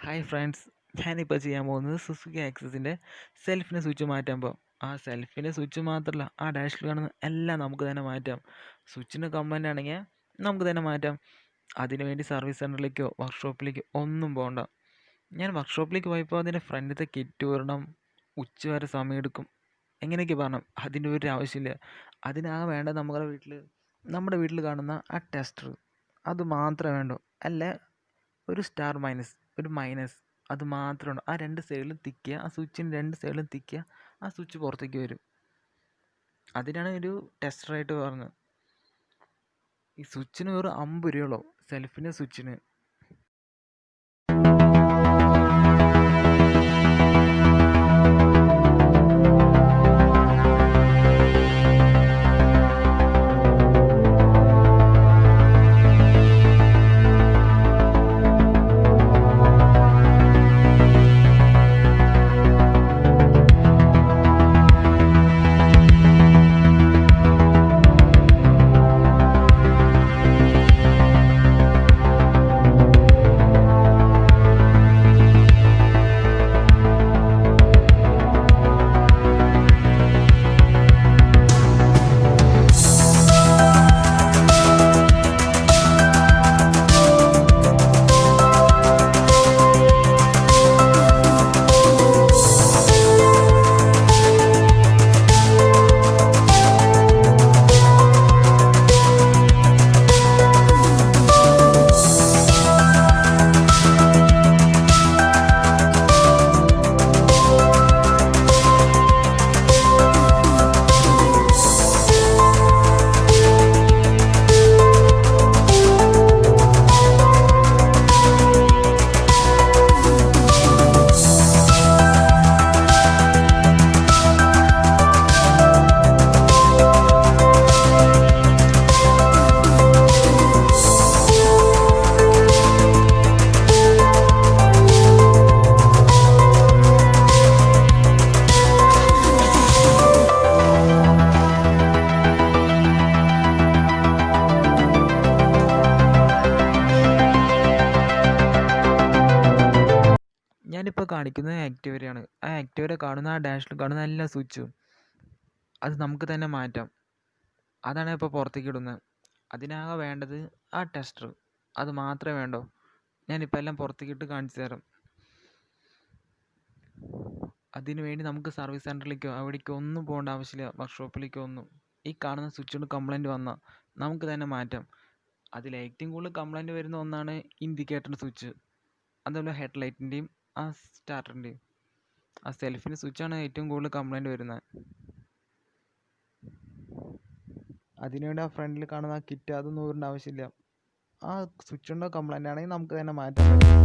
Hi friends, ഞാനിപ്പോൾ ചെയ്യാൻ പോകുന്നത് സുസുക്കി ആക്സസിൻ്റെ സെൽഫിൻ്റെ സ്വിച്ച് മാറ്റുമ്പോൾ ആ സെൽഫിൻ്റെ സ്വിച്ച് മാത്രമല്ല, ആ ഡാഷിൽ കാണുന്ന എല്ലാം നമുക്ക് തന്നെ മാറ്റാം. സ്വിച്ചിന് കംപ്ലൈൻ്റ് ആണെങ്കിൽ നമുക്ക് തന്നെ മാറ്റാം. അതിനുവേണ്ടി സർവീസ് സെൻറ്ററിലേക്കോ വർക്ക്ഷോപ്പിലേക്കോ ഒന്നും പോകണ്ട. ഞാൻ വർക്ക്ഷോപ്പിലേക്ക് പോയപ്പോൾ അതിൻ്റെ ഫ്രണ്ടിലത്തെ കിറ്റ് വരണം, ഉച്ചവരെ സമയമെടുക്കും, എങ്ങനെയൊക്കെ പറഞ്ഞു. അതിൻ്റെ ഒരു ആവശ്യമില്ല. അതിനാകെ വേണ്ടത് നമ്മുടെ വീട്ടിൽ കാണുന്ന ആ ടെസ്റ്റർ, അത് മാത്രമേ വേണ്ടൂ. അല്ല, ഒരു സ്റ്റാർ മൈനസ്, ഒരു മൈനസ്, അത് മാത്രമാണ്. ആ രണ്ട് സൈഡിലും തിക്കുക, ആ സ്വിച്ചിൻ്റെ രണ്ട് സൈഡിലും തിക്കുക, ആ സ്വിച്ച് പുറത്തേക്ക് വരും. അതിനാണ് ഒരു ടെസ്റ്ററായിട്ട് പറഞ്ഞത്. ഈ സ്വിച്ചിന് വെറും 50 രൂപയുള്ളൂ, സെൽഫിൻ്റെ സ്വിച്ചിന്. ഞാനിപ്പോൾ കാണിക്കുന്നത് ആക്ടിവയാണ്. ആ ആക്ടിവയിൽ കാണുന്ന, ആ ഡാഷിൽ കാണുന്ന എല്ലാ സ്വിച്ചും അത് നമുക്ക് തന്നെ മാറ്റാം. അതാണ് ഇപ്പോൾ പുറത്തേക്ക് ഇടുന്നത്. അതിനാകെ വേണ്ടത് ആ ടെസ്റ്റർ, അത് മാത്രമേ വേണ്ടൂ. ഞാനിപ്പോൾ എല്ലാം പുറത്തേക്കിട്ട് കാണിച്ചു തരാം. അതിനു വേണ്ടി നമുക്ക് സർവീസ് സെൻറ്ററിലേക്കോ അവിടേക്കോ ഒന്നും പോകേണ്ട ആവശ്യമില്ല, വർക്ക്ഷോപ്പിലേക്കോ ഒന്നും. ഈ കാണുന്ന സ്വിച്ചിന് കംപ്ലൈൻറ്റ് വന്നാൽ നമുക്ക് തന്നെ മാറ്റാം. അതിൽ ഏറ്റവും കൂടുതൽ കംപ്ലൈൻറ്റ് വരുന്ന ഒന്നാണ് ഇൻഡിക്കേറ്ററിൻ്റെ സ്വിച്ച്, അതുപോലെ ഹെഡ് ലൈറ്റിൻ്റെയും ആ സ്റ്റാർട്ടറിൻ്റെയും. ആ സെൽഫിൻ്റെ സ്വിച്ചാണ് ഏറ്റവും കൂടുതൽ കംപ്ലൈൻറ്റ് വരുന്നത്. അതിനുവേണ്ടി ആ ഫ്രണ്ടിൽ കാണുന്ന ആ കിറ്റ്, അതൊന്നും ഊരേണ്ട ആവശ്യമില്ല. ആ സ്വിച്ചുണ്ടോ കംപ്ലൈൻ്റ് ആണെങ്കിൽ നമുക്ക് തന്നെ മാറ്റാൻ പറ്റും.